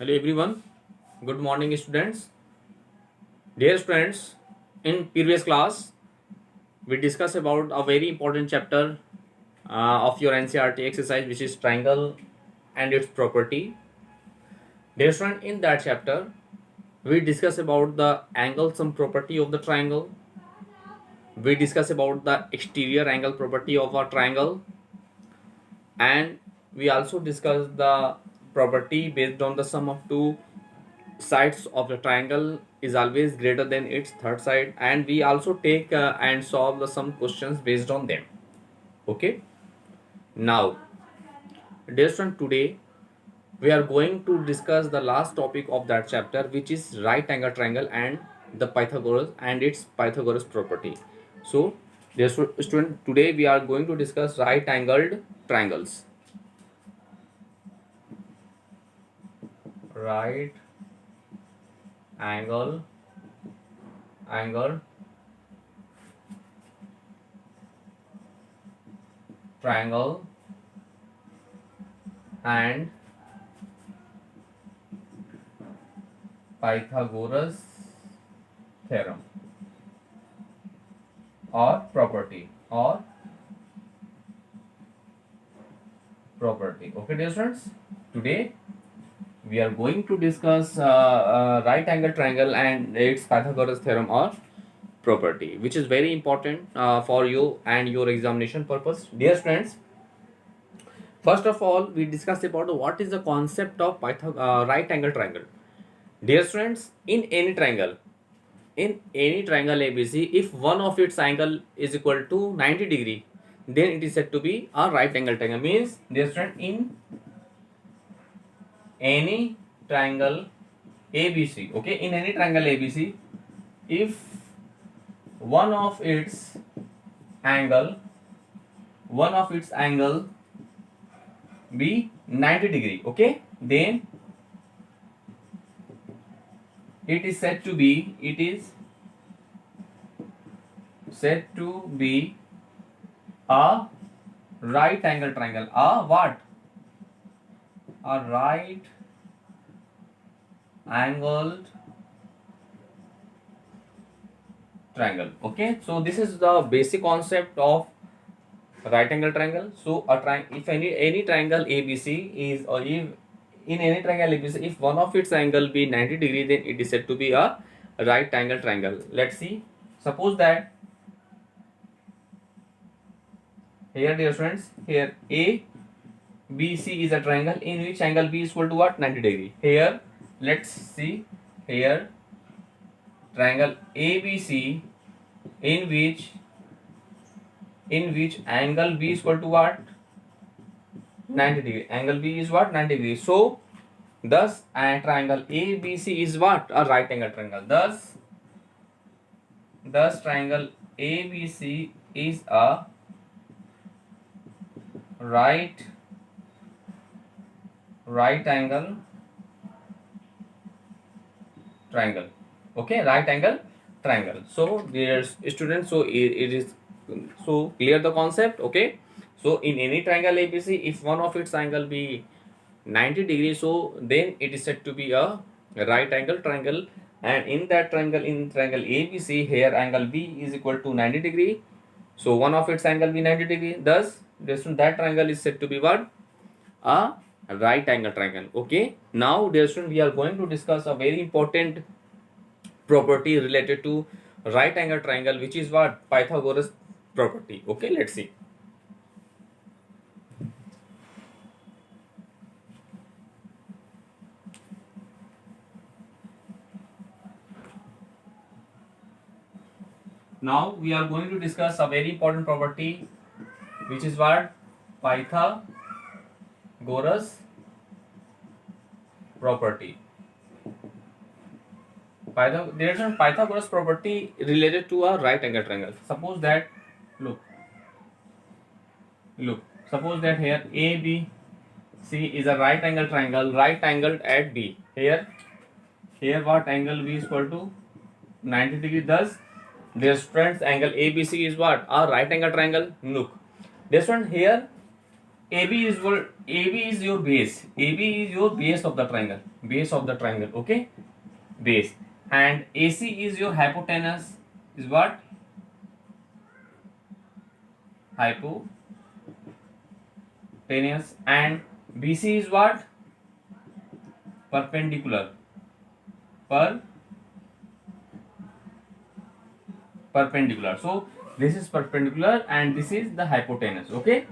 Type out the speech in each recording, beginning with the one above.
Hello everyone. Good morning students. Dear students, in previous class we discussed about a very important chapter of your NCRT exercise, which is triangle and its property. Dear student, in that chapter we discuss about the angle sum property of the triangle. We discuss about the exterior angle property of a triangle, and we also discuss the property based on the sum of two sides of the triangle is always greater than its third side, and we also take and solve some questions based on them. Okay, now dear student, today we are going to discuss the last topic of that chapter, which is right angle triangle and the Pythagoras and its Pythagoras property. So dear student, today we are going to discuss right angled triangles. Right angle triangle and Pythagoras theorem or property. Okay, dear students, today we are going to discuss right angle triangle and its Pythagoras theorem or property, which is very important for you and your examination purpose. Dear students, first of all, we discussed about what is the concept of right angle triangle. Dear students, in any triangle ABC, if one of its angle is equal to 90 degree, then it is said to be a right angle triangle. Means, dear student, in any triangle ABC, okay, in any triangle ABC, if one of its angle be 90 degree, okay, then it is said to be a right angle triangle. A what? A right angled triangle. Okay, so this is the basic concept of right angle triangle. So if any triangle ABC is, or if in any triangle ABC, if one of its angle be 90 degree, then it is said to be a right angle triangle. Let's see. Suppose that here, dear friends, here ABC is a triangle in which angle B is equal to what? 90 degree. Here, let's see, here triangle ABC in which angle B is equal to what? 90 degree. Angle B is what? 90 degree. So thus triangle ABC is what? A right angle triangle. Thus triangle ABC is a right angle triangle. Okay, right angle triangle. So dear students, so it is so clear the concept. Okay, so in any triangle ABC, if one of its angle be 90 degrees, so then it is said to be a right angle triangle. And in that triangle, in triangle ABC, here angle B is equal to 90 degree. So one of its angle be 90 degree. Thus, that triangle is said to be what? A right angle triangle. Okay. Now, dear student, we are going to discuss a very important property related to right angle triangle, which is what? Pythagoras property. Okay, let's see. Now we are going to discuss a very important property, which is what? Pythagoras property. There is a Pythagoras property related to a right angle triangle. Suppose that, look, suppose that here ABC is a right angle triangle, right angled at B. Here what? Angle B is equal to 90 degree. Thus, their friends, angle ABC is what? A right angle triangle. Look, this one here, AB is your base. AB is your base of the triangle. Base of the triangle. Okay, base. And AC is your hypotenuse. Is what? Hypotenuse. And BC is what? Perpendicular. Perpendicular. So this is perpendicular and this is the hypotenuse. Okay.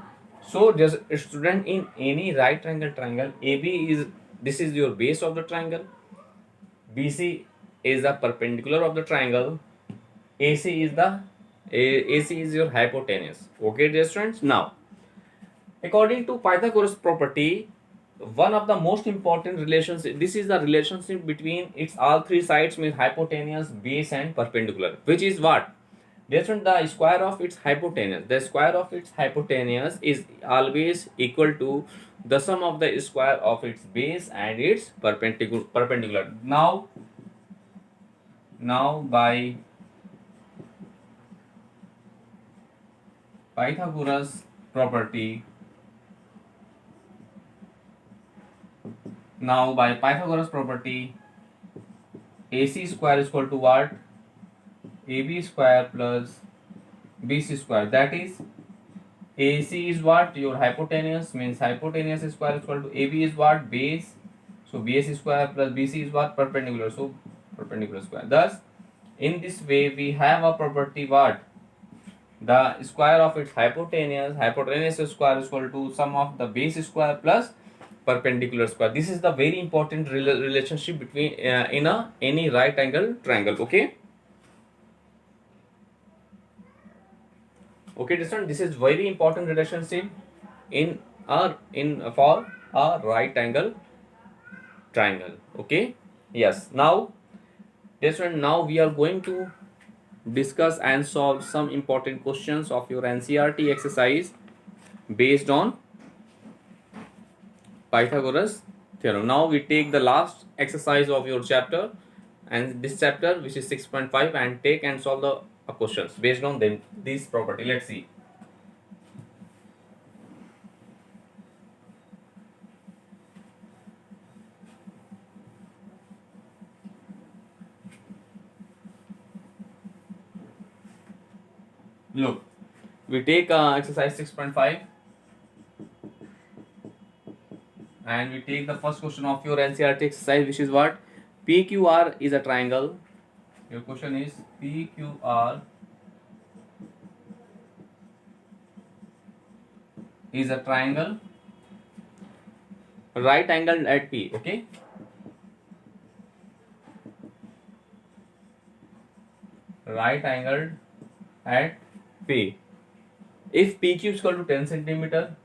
So just a student, in any right angle triangle, AB is, this is your base of the triangle, BC is the perpendicular of the triangle, AC is your hypotenuse. Okay, dear students. Now, according to Pythagoras property, one of the most important relations, this is the relationship between its all three sides, means hypotenuse, base and perpendicular, which is what? Different, the square of its hypotenuse. The square of its hypotenuse is always equal to the sum of the square of its base and its perpendicular. Now by Pythagoras property, AC square is equal to what? AB square plus BC square. That is, AC is what? Your hypotenuse, means hypotenuse square is equal to AB is what? Base. So base square plus BC is what? Perpendicular. So perpendicular square. Thus, in this way, we have a property what? The square of its hypotenuse square is equal to sum of the base square plus perpendicular square. This is the very important relationship between in any right angle triangle. Okay. Okay, this is very important relationship for a right angle triangle. Okay. Yes. Now, now we are going to discuss and solve some important questions of your NCERT exercise based on Pythagoras theorem. Now we take the last exercise of your chapter, and this chapter, which is 6.5, and take and solve the questions based on this property. Let's see. Look, we take exercise 6.5 and we take the first question of your NCERT exercise, which is what? PQR is a triangle. Your question is PQR is a triangle right angled at P. Okay. Right angled at P. If PQ is equal to 10 centimeter,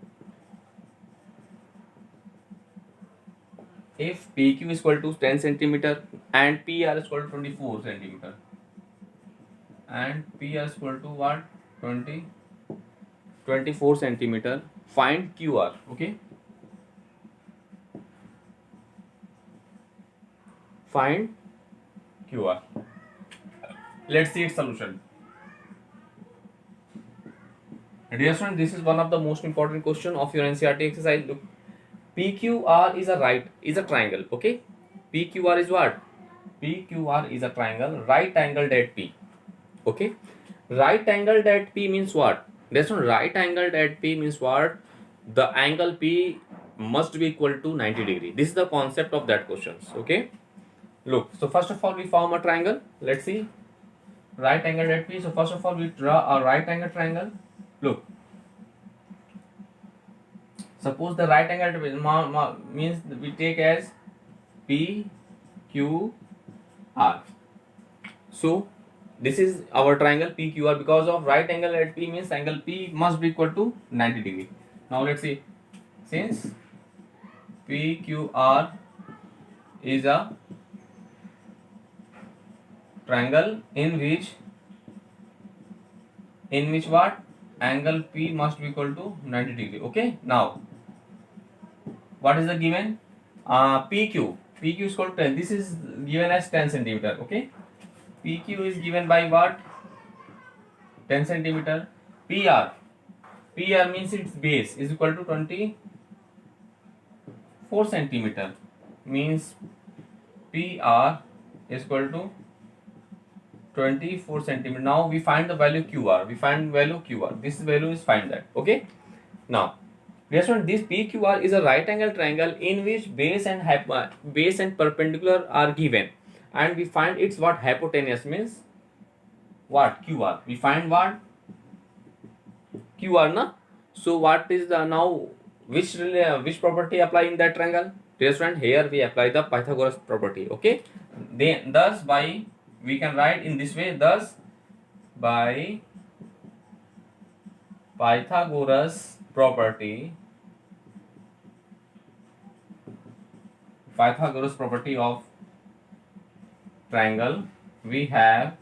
if PQ is equal to 10 centimeter and PR is equal to 24 centimeter, and PR is equal to what? 24 centimeter, find QR. Okay. Find QR. Let's see its solution. Dear student, this is one of the most important question of your NCERT exercise. Look, PQR is a triangle. Okay. PQR is what? PQR is a triangle right angled at P. Okay. Right angled at P means what? That's not right angled at P means what? The angle P must be equal to 90 degree. This is the concept of that questions. Okay. Look, so first of all we form a triangle. Let's see. Right angled at P. So first of all we draw a right angle triangle. Look, suppose the right angle means we take as PQR. So this is our triangle PQR. Because of right angle at P means angle P must be equal to 90 degree. Now let's see, since PQR is a triangle in which what? Angle P must be equal to 90 degree. Okay. Now, what is the given? PQ is equal to 10. This is given as 10 centimeter. Okay. PQ is given by what? 10 centimeter. PR PR means its base is equal to 24 centimeter, means PR is equal to 24 centimeter. Now we find the value QR. We find value QR. This value is find that. Okay. Now, this PQR is a right angle triangle in which base and perpendicular are given, and we find its what hypotenuse means what QR. We find what QR na. So what is the now which property apply in that triangle? Dear student, here we apply the Pythagoras property. Okay. Then thus by we can write in this way, thus by Pythagoras property of triangle, we have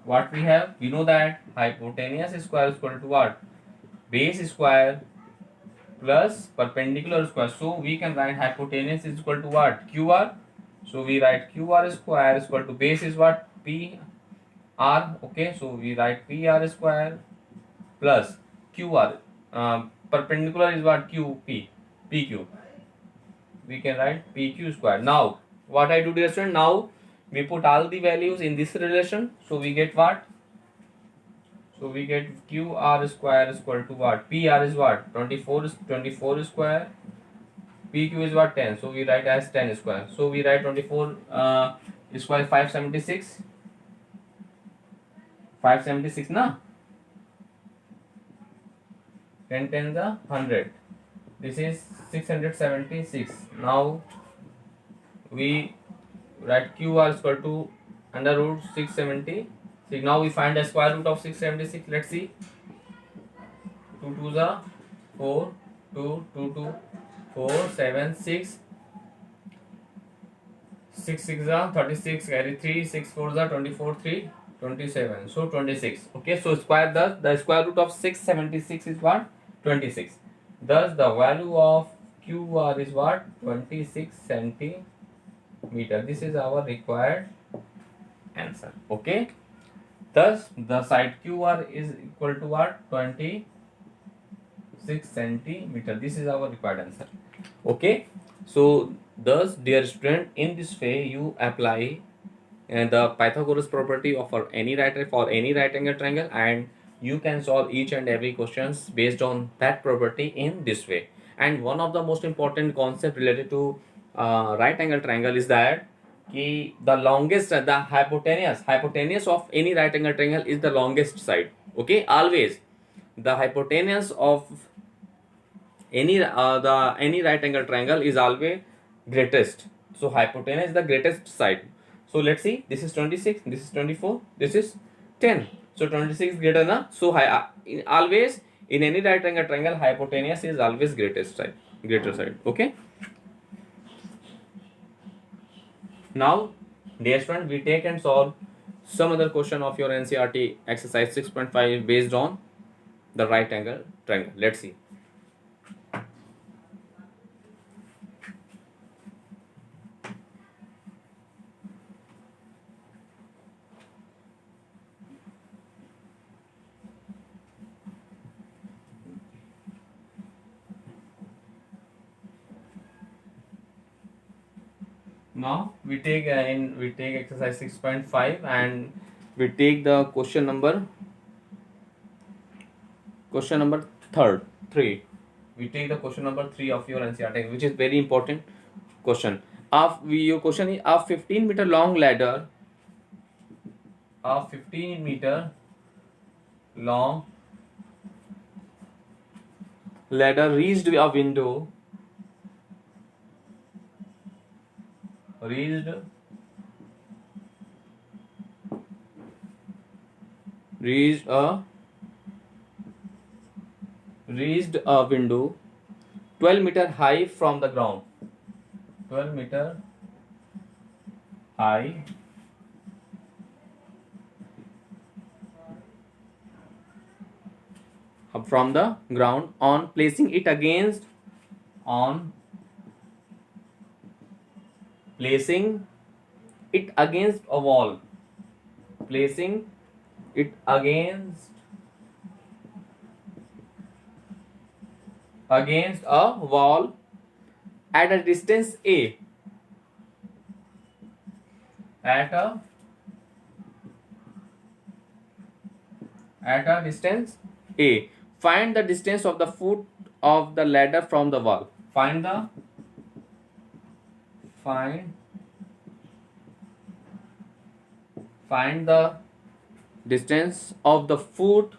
what we have. We know that hypotenuse square is equal to what? Base square plus perpendicular square. So we can write hypotenuse is equal to what? QR. So we write QR square is equal to base is what? PR. Okay, so we write PR square plus QR. Perpendicular is what? PQ. We can write PQ square. Now what I do, dear student, now we put all the values in this relation. So we get what? So we get QR square is equal to what? PR is what? 24 square. PQ is what? 10. So we write as 10 square. So we write 24 square 576. 576 na? 10 10 the 100. This is 676. Now we write QR is equal to under root 676. Now we find the square root of 676. Let's see. 2 2 the 4, 2 2 2 4 7 6 6 6 the 36, carry 3, 6 4 the 24, 3 27. So 26. Okay, so square the square root of 676 is what? 26. Thus the value of QR is what? 26 centimeter. This is our required answer. Okay. Thus the side QR is equal to what? 26 centimeter. This is our required answer. Okay. So thus, dear student, in this way you apply the Pythagoras property of any right angle triangle, and you can solve each and every questions based on that property in this way. And one of the most important concept related to right angle triangle is that the longest, the hypotenuse of any right angle triangle is the longest side. Okay, always the hypotenuse of any right angle triangle is always greatest. So hypotenuse is the greatest side. So let's see, this is 26, this is 24, this is 10. So 26 greater na. So always in any right angle triangle, hypotenuse is always greater side. Okay. Now, dear student, we take and solve some other question of your NCERT exercise 6.5 based on the right angle triangle. Let's see. Now we take exercise 6.5 and we take the question number 3. We take the question number 3 of your NCERT, which is very important question. Your question is a 15-meter long ladder. A 15-meter long ladder reached a window. Reached a window 12 meter high from the ground. 12 meter high from the ground. On placing it against a wall. Placing it against against a wall at a distance a, at a distance a. Find the distance of the foot of the ladder from the wall. Find the distance of the foot.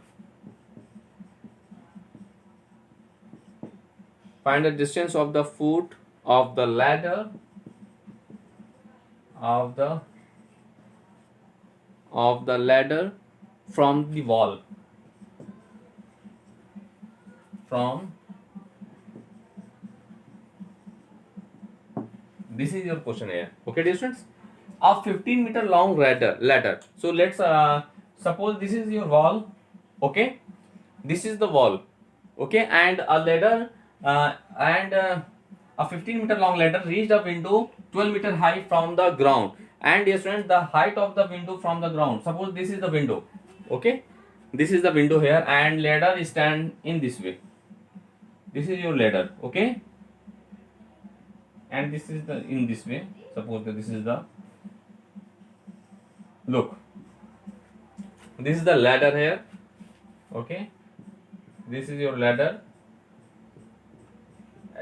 Find the distance of the foot of the ladder from the wall. This is your question here. Okay, dear students, a 15-meter long ladder. So let's suppose this is your wall. Okay, this is the wall. Okay, and a ladder a 15-meter long ladder reached a window 12-meter high from the ground. And dear students, the height of the window from the ground, suppose this is the window. Okay, this is the window here, and ladder is stand in this way. This is your ladder. Okay, and this is the in this way. Suppose that this is the, look, this is the ladder here. Okay, this is your ladder,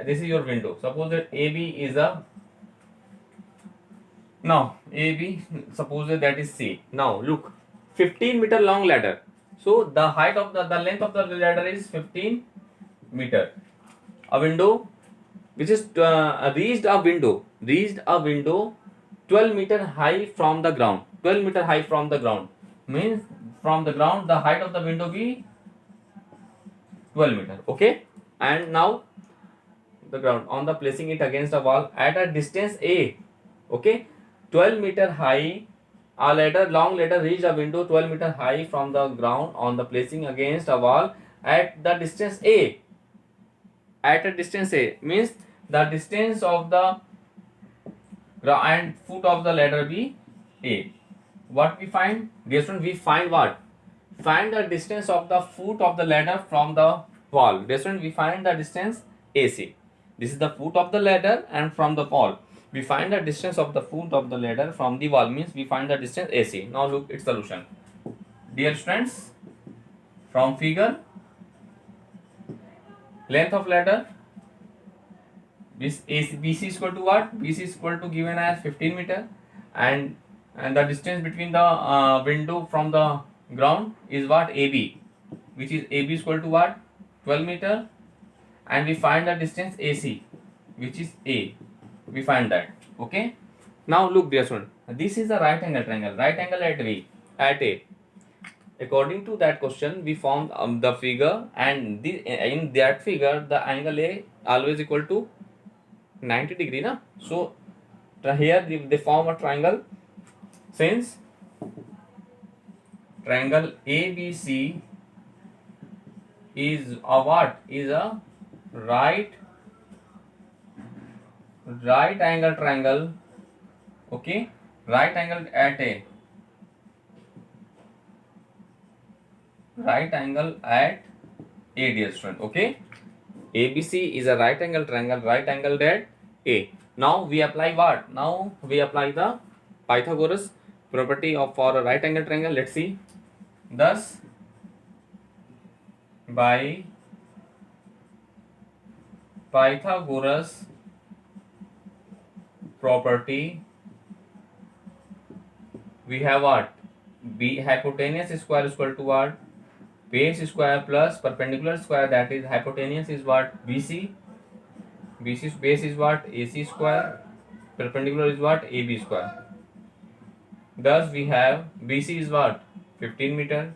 this is your window. Suppose that AB is a, now AB, suppose that is C. Now look, 15-meter long ladder. So the height of the length of the ladder is 15 meter. A window which is reached a window 12-meter high from the ground. 12-meter high from the ground means from the ground the height of the window be 12 meter. Okay, and now the ground on the placing it against a wall at a distance A. Okay, 12-meter high, a long ladder reached a window 12-meter high from the ground on the placing against a wall at the distance A. At a distance A means the distance of the and foot of the ladder be A. What we find? Dear student, we find what? Find the distance of the foot of the ladder from the wall. Dear student, we find the distance AC. This is the foot of the ladder and from the wall. We find the distance of the foot of the ladder from the wall means we find the distance AC. Now look its solution. Dear students, from figure, length of ladder, BC is equal to what? BC is equal to given as 15 meter, and the distance between the window from the ground is what? AB, which is AB is equal to what? 12 meter, and we find the distance AC, which is A. We find that. Okay. Now look, dear student, this is a right angle triangle. Right angle at A. According to that question, we found the figure, and in that figure the angle A always equal to 90 degree, na? So here they form a triangle. Since triangle ABC is a what? Is a right angle triangle. Okay, right angle at A. Right angle at A, dear student. Okay, ABC is a right angle triangle, right angled at A. Now we apply what? Now we apply the Pythagoras property for a right angle triangle. Let's see. Thus, by Pythagoras property, we have what? B hypotenuse square is equal to what? Base square plus perpendicular square, that is hypotenuse is what? BC. BC's base is what? AC square. Perpendicular is what? AB square. Thus we have BC is what? 15 meter.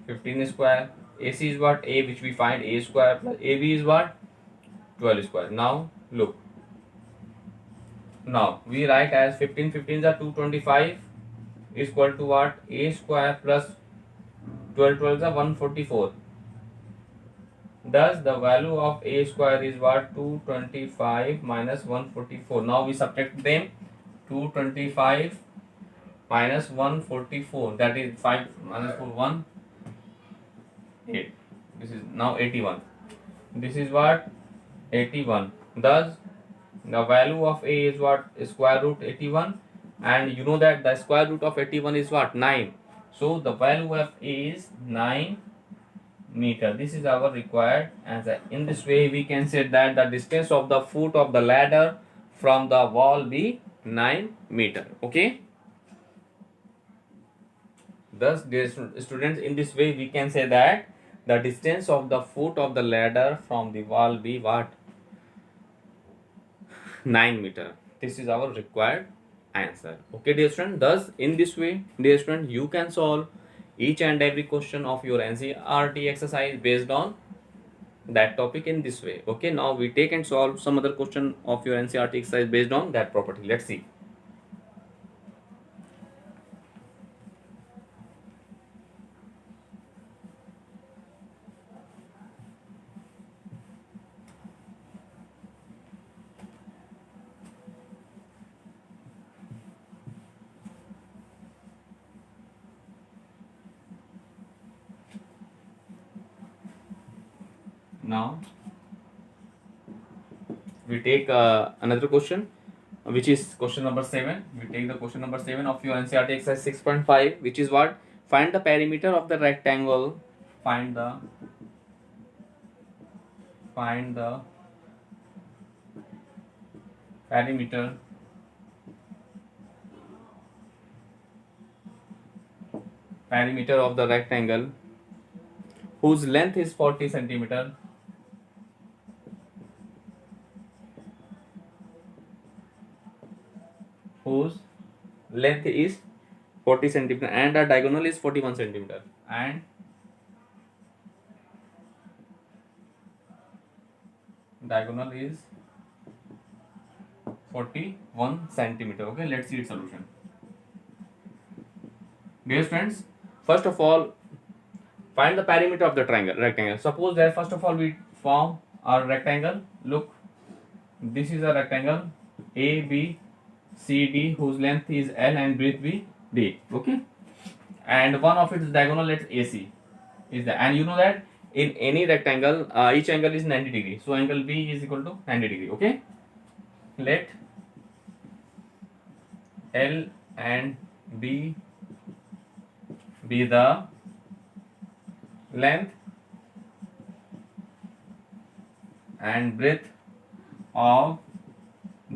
15 square. AC is what? A, which we find A square, plus AB is what? 12 square. Now look. Now we write as 15 15s are 225 is equal to what? A square plus 12 12s are 144. Thus the value of A square is what? 225 minus 144. Now we subtract them. 225 minus 144, that is 5 minus 4 1 8. This is now 81. This is what? 81. Thus the value of a is what? Square root 81, and you know that the square root of 81 is what? 9. So the value of a is 9 meter. This is our required answer. In this way we can say that the distance of the foot of the ladder from the wall be 9 meter. Okay. Thus, dear students, in this way we can say that the distance of the foot of the ladder from the wall be what? 9 meter. This is our required answer. Okay, dear student. Thus, in this way, dear student, you can solve each and every question of your NCERT exercise based on that topic in this way. Okay, now we take and solve some other question of your NCERT exercise based on that property. Let's see. Now we take another question, which is question number 7. We take the question number 7 of your NCERT exercise 6.5, which is what? Find the perimeter of the rectangle. Find the perimeter of the rectangle whose length is 40 centimeter, whose length is 40 centimeter and the diagonal is 41 centimeter, and diagonal is 41 centimeter. Okay, let's see its solution. Dear friends, first of all, find the perimeter of the rectangle. Suppose that first of all we form a rectangle. Look, this is a rectangle A, B, C, D, whose length is L and breadth be D. Okay, and one of its diagonal, let's AC, is that, and you know that in any rectangle each angle is 90 degree. So angle B is equal to 90 degree. Okay, let L and B be the length and breadth of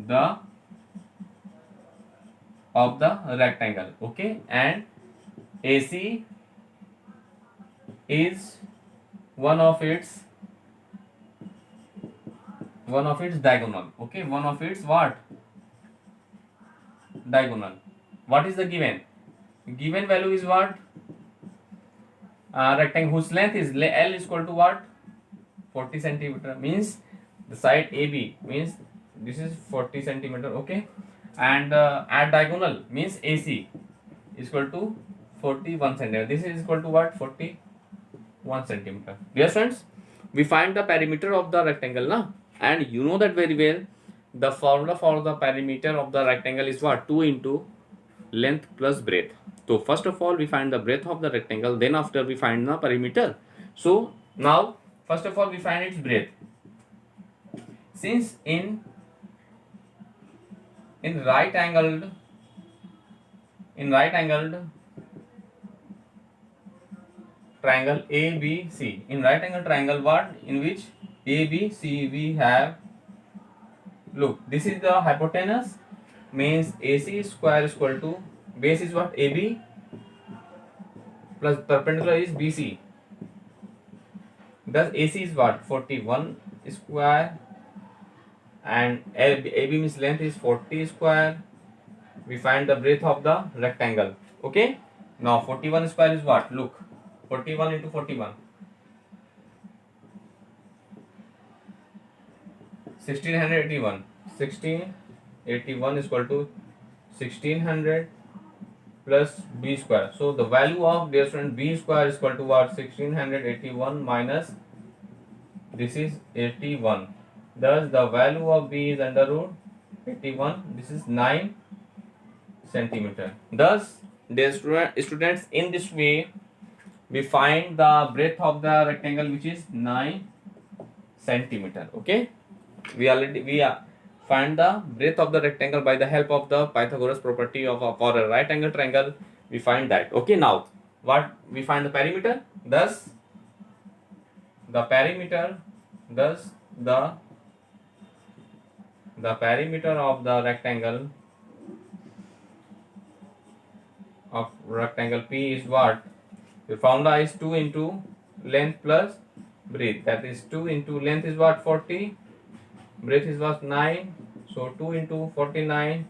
the rectangle. Okay, and AC is one of its diagonal. Okay, one of its what? Diagonal. What is the given? Given value is what? Rectangle whose length is L is equal to what? 40 centimeter, means the side AB, means this is 40 centimeter. Okay, and at diagonal means AC is equal to 41 centimeter. This is equal to what? 41 centimeter. Dear friends, we find the perimeter of the rectangle now, and you know that very well. The formula for the perimeter of the rectangle is what? 2 into length plus breadth. So first of all we find the breadth of the rectangle, then after we find the perimeter. So now first of all we find its breadth. Since in right angled triangle ABC, in right angle triangle what? In which ABC we have, look, this is the hypotenuse, means AC square is equal to base is what? AB plus perpendicular is BC. Thus AC is what? 41 square, and AB means length is 40 square. We find the breadth of the rectangle. Okay, now 41 square is what? Look, 41 into 41, 1681. 1681 is equal to 1600 plus B square. So the value of, dear student, B square is equal to what? 1681 minus this is 81. Thus the value of B is under root 81. This is 9 centimeter. Thus, dear students, in this way we find the breadth of the rectangle, which is 9 centimeter. Okay, we find the breadth of the rectangle by the help of the Pythagoras property of for a right angle triangle. We find that. Okay, now what we find the perimeter. Thus the perimeter, thus the perimeter of the rectangle P is what? The formula is 2 into length plus breadth. That is 2 into length is what? 40. Breadth is what? 9. So 2 into 49.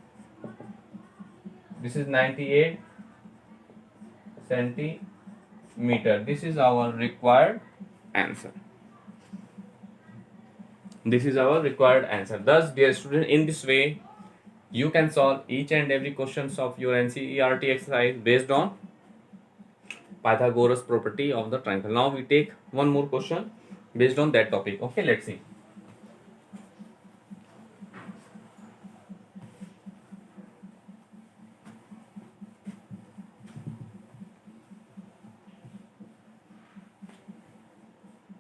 This is 98 centimeter. This is our required answer. This is our required answer. Thus, dear student, in this way, you can solve each and every questions of your NCERT exercise based on Pythagoras property of the triangle. Now we take one more question based on that topic. Okay, let's see.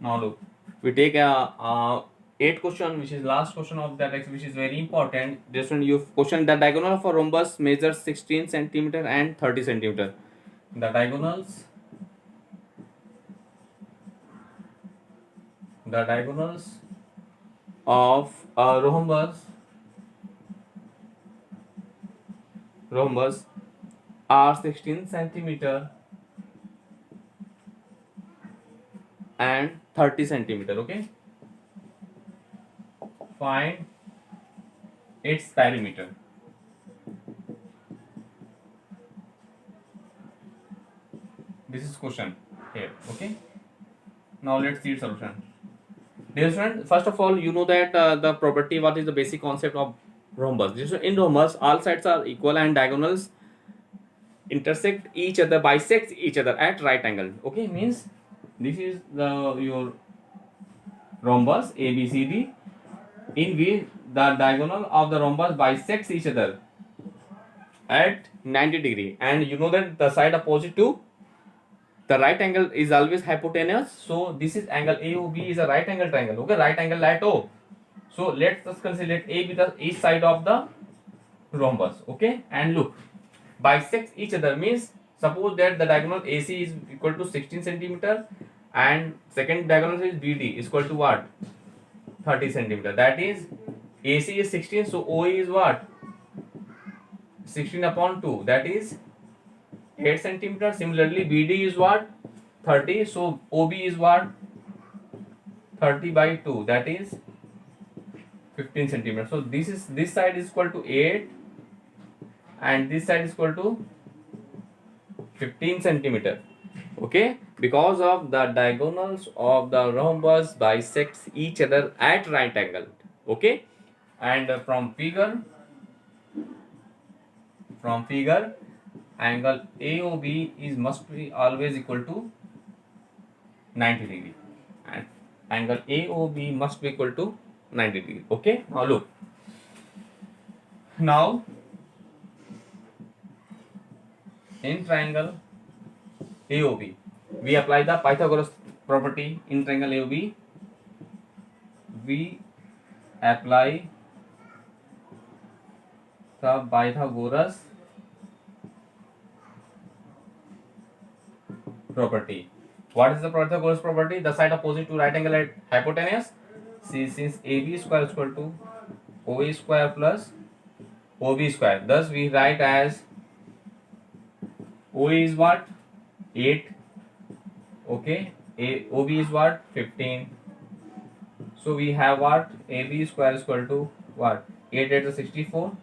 Now look, we take a 8th question, which is last question of that, which is very important. This one you question: the diagonal of a rhombus measures 16 centimeter and 30 centimeter. The diagonals of a rhombus are 16 centimeter and 30 centimeter. Okay, find its perimeter. This is question here. Okay, now let's see its solution. Dear student, first of all, you know that the property, what is the basic concept of rhombus. In rhombus, all sides are equal and diagonals intersect each other, bisect each other at right angle. Okay, means this is your rhombus ABCD, in which the diagonal of the rhombus bisects each other at 90 degree, and you know that the side opposite to the right angle is always hypotenuse. So this is angle AOB is a right angle triangle. Okay, right angle at O. So let's just consider A be the each side of the rhombus. Okay, and look, bisects each other means suppose that the diagonal AC is equal to 16 centimeter and second diagonal is BD is equal to what? 30 centimeter. That is AC is 16, so OE is what? 16 upon 2, that is 8 centimeter. Similarly, BD is what? 30, so OB is what? 30 by 2, that is 15 centimeter. So this side is equal to 8 and this side is equal to 15 centimeter. Okay, because of the diagonals of the rhombus bisects each other at right angle. Okay, and from figure angle AOB is must be always equal to 90 degree, and angle AOB must be equal to 90 degree. Okay, now look, now in triangle AOB we apply the Pythagoras property. In triangle AOB we apply the Pythagoras property. What is the Pythagoras property? The side opposite to right angle at hypotenuse. See, since AB square is equal to OA square plus OB square, thus we write as OA is what? 8. Okay, OB is what? 15. So we have what? AB square is equal to what? 8 8 is 64.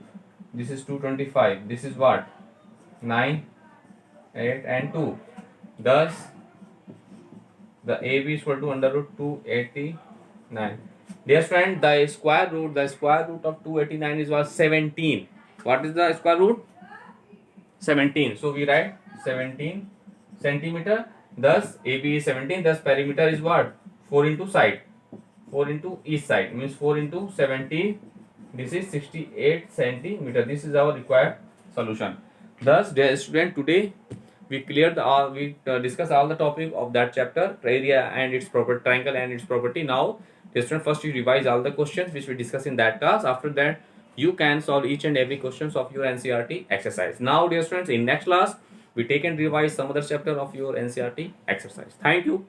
This is 225. This is what? 9, 8 and 2. Thus the AB is equal to under root 289. Dear friend, the square root of 289 is what? 17. What is the square root? 17. So we write 17 centimeter. Thus AB is 17. Thus perimeter is what? 4 into side. 4 into each side means 4 into 17. This is 68 centimeter. This is our required solution. Thus, dear student, today we cleared all, we discussed all the topic of that chapter, area and its property, triangle and its property. Now dear student, first you revise all the questions which we discussed in that class. After that you can solve each and every questions of your NCERT exercise. Now dear students, in next class we take and revise some other chapter of your NCERT exercise. Thank you.